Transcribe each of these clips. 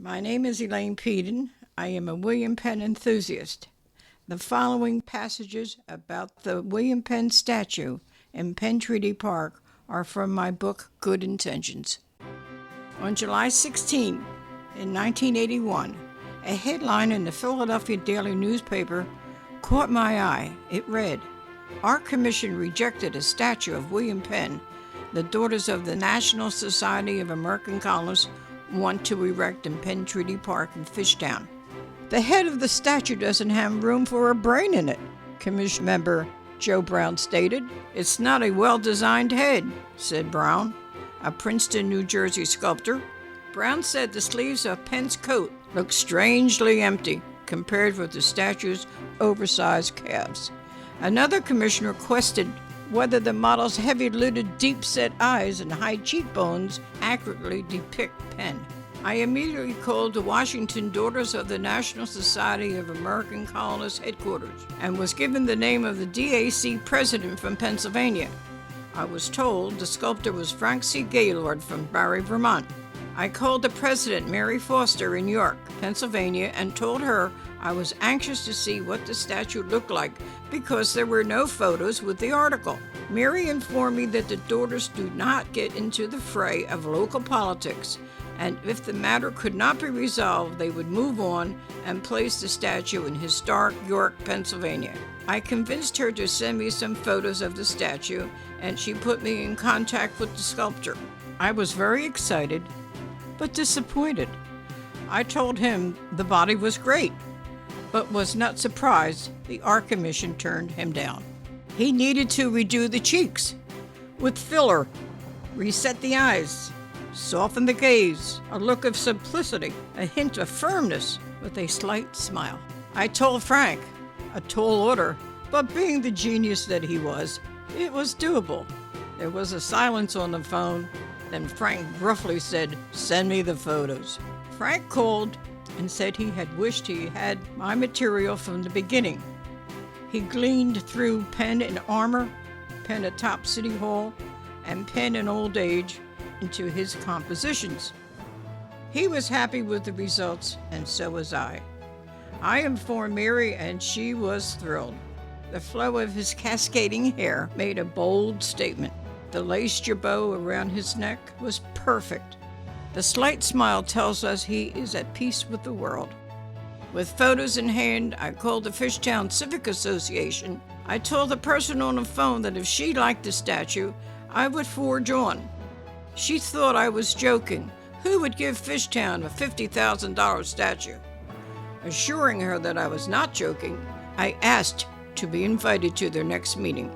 My name is Elaine Peden. I am a William Penn enthusiast. The following passages about the William Penn statue in Penn Treaty Park are from my book, Good Intentions. On July 16, in 1981, a headline in the Philadelphia Daily newspaper caught my eye. It read, "Our commission rejected a statue of William Penn. The Daughters of the National Society of American Colonists want to erect in Penn Treaty Park in Fishtown." "The head of the statue doesn't have room for a brain in it," Commission member Joe Brown stated. "It's not a well-designed head," said Brown, a Princeton, New Jersey sculptor. Brown said the sleeves of Penn's coat looked strangely empty compared with the statue's oversized calves. Another commissioner questioned whether the model's heavy-lidded, deep-set eyes and high cheekbones accurately depict Penn. I immediately called the Washington Daughters of the National Society of American Colonists headquarters and was given the name of the DAC president from Pennsylvania. I was told the sculptor was Frank C. Gaylord from Barre, Vermont. I called the president, Mary Foster, in York, Pennsylvania, and told her I was anxious to see what the statue looked like because there were no photos with the article. Mary informed me that the daughters do not get into the fray of local politics, and if the matter could not be resolved, they would move on and place the statue in historic York, Pennsylvania. I convinced her to send me some photos of the statue, and she put me in contact with the sculptor. I was very excited, but disappointed. I told him the body was great, but was not surprised the art commission turned him down. He needed to redo the cheeks with filler, reset the eyes, soften the gaze, a look of simplicity, a hint of firmness with a slight smile. I told Frank, a tall order, but being the genius that he was, it was doable. There was a silence on the phone. Then Frank gruffly said, "Send me the photos." Frank called and said he had wished he had my material from the beginning. He gleaned through Penn in armor, Penn atop City Hall, and Penn in old age into his compositions. He was happy with the results, and so was I. I informed Mary, and she was thrilled. The flow of his cascading hair made a bold statement. The lace jabot around his neck was perfect. The slight smile tells us he is at peace with the world. With photos in hand, I called the Fishtown Civic Association. I told the person on the phone that if she liked the statue, I would forge on. She thought I was joking. Who would give Fishtown a $50,000 statue? Assuring her that I was not joking, I asked to be invited to their next meeting.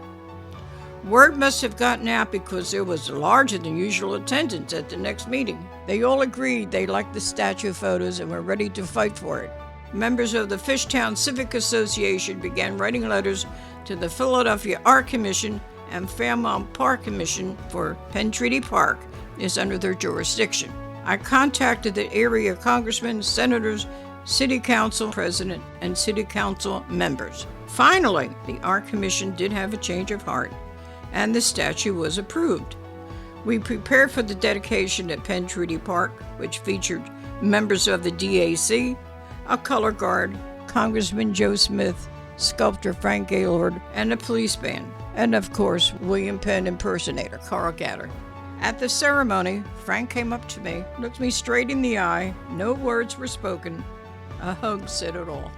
Word must have gotten out because there was larger than usual attendance at the next meeting. They all agreed they liked the statue photos and were ready to fight for it. Members of the Fishtown Civic Association began writing letters to the Philadelphia Art Commission, and Fairmount Park Commission for Penn Treaty Park is under their jurisdiction. I contacted the area congressmen, senators, city council president, and city council members. Finally, the Art Commission did have a change of heart, and the statue was approved. We prepared for the dedication at Penn Treaty Park, which featured members of the DAC, a color guard, Congressman Joe Smith, sculptor Frank Gaylord, and a police band, and of course, William Penn impersonator Carl Gatter. At the ceremony, Frank came up to me, looked me straight in the eye, no words were spoken. A hug said it all.